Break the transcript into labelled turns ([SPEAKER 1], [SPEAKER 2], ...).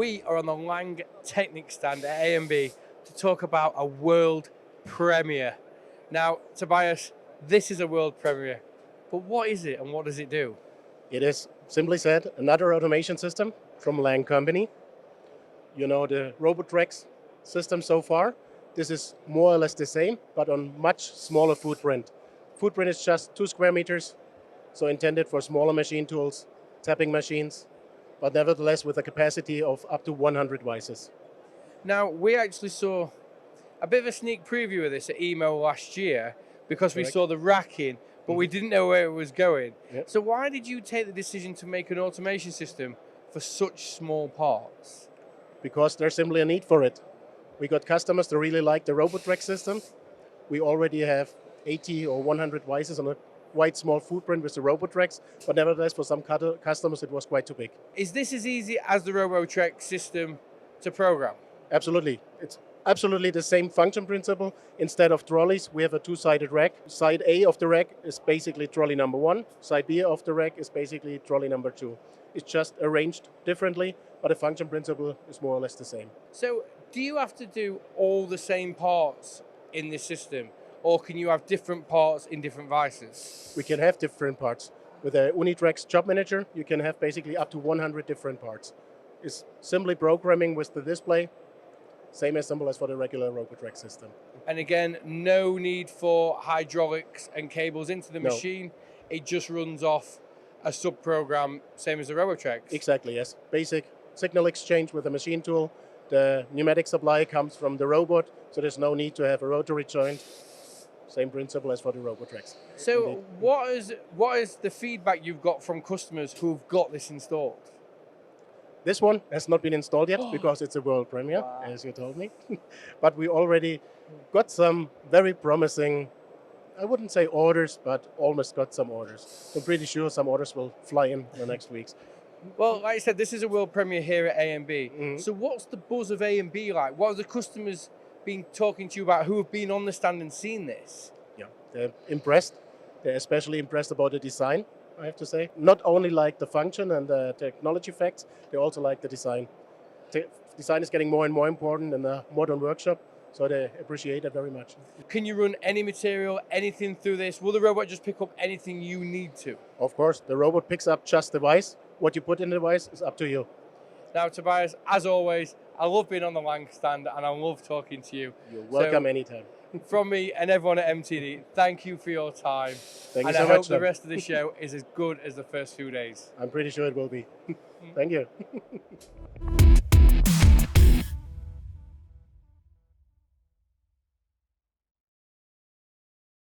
[SPEAKER 1] we are on the LANG Technik stand at A&B to talk about a world premiere. Now, Tobias, this is a world premiere, but what is it and what does it do?
[SPEAKER 2] It is, simply said, another automation system from LANG company. You know the RoboTrex system so far. This is more or less the same, but on much smaller footprint. Footprint is just 2 square meters, so intended for smaller machine tools, tapping machines, but nevertheless with a capacity of up to 100 vises.
[SPEAKER 1] Now, we actually saw a bit of a sneak preview of this at email last year because we
[SPEAKER 2] Correct.
[SPEAKER 1] saw the racking, but we didn't know where it was going.
[SPEAKER 2] Yep.
[SPEAKER 1] So why did you take the decision to make an automation system for such small parts?
[SPEAKER 2] Because there's simply a need for it. We got customers that really like the RoboTrex system. We already have 80 or 100 vises on a quite small footprint with the RoboTrex, but nevertheless for some customers it was quite too big.
[SPEAKER 1] Is this as easy as the RoboTrex system to program?
[SPEAKER 2] Absolutely. It's absolutely the same function principle. Instead of trolleys, we have a 2-sided rack. Side A of the rack is basically trolley number 1. Side B of the rack is basically trolley number 2. It's just arranged differently, but the function principle is more or less the same.
[SPEAKER 1] So do you have to do all the same parts in this system, or can you have different parts in different vices?
[SPEAKER 2] We can have different parts. With a Unitrex job manager, you can have basically up to 100 different parts. It's simply programming with the display, same as simple as for the regular RoboTrex system.
[SPEAKER 1] And again, no need for hydraulics and cables into the
[SPEAKER 2] No.
[SPEAKER 1] machine. It just runs off a sub-program, same as the RoboTrex.
[SPEAKER 2] Exactly, yes. Basic signal exchange with a machine tool. The pneumatic supply comes from the robot, so there's no need to have a rotary joint. Same principle as for the RoboTrex.
[SPEAKER 1] So
[SPEAKER 2] Indeed.
[SPEAKER 1] what is the feedback you've got from customers who've got this installed?
[SPEAKER 2] This one has not been installed yet because it's a world premiere,
[SPEAKER 1] Wow.
[SPEAKER 2] as you told me. But we already got some very promising, I wouldn't say orders, but almost got some orders. I'm pretty sure some orders will fly in the next weeks.
[SPEAKER 1] Well, like I said, this is a world premiere here at A&B.
[SPEAKER 2] Mhm.
[SPEAKER 1] So what's the buzz of A&B like? What have the customers been talking to you about who have been on the stand and seen this?
[SPEAKER 2] Yeah, they're impressed. They're especially impressed about the design, I have to say. Not only like the function and the technology facts, they also like the design. Design is getting more and more important in the modern workshop, so they appreciate it very much.
[SPEAKER 1] Can you run any material, anything through this? Will the robot just pick up anything you need to?
[SPEAKER 2] Of course, the robot picks up just the vise. What you put in the vise is up to you.
[SPEAKER 1] Now, Tobias, as always, I love being on the LANG stand and I love talking to you.
[SPEAKER 2] You're welcome anytime.
[SPEAKER 1] From me and everyone at MTD, thank you for your time.
[SPEAKER 2] Thank you
[SPEAKER 1] And
[SPEAKER 2] so
[SPEAKER 1] I
[SPEAKER 2] much.
[SPEAKER 1] hope the rest of the show is as good as the first few days.
[SPEAKER 2] I'm pretty sure it will be. Thank you.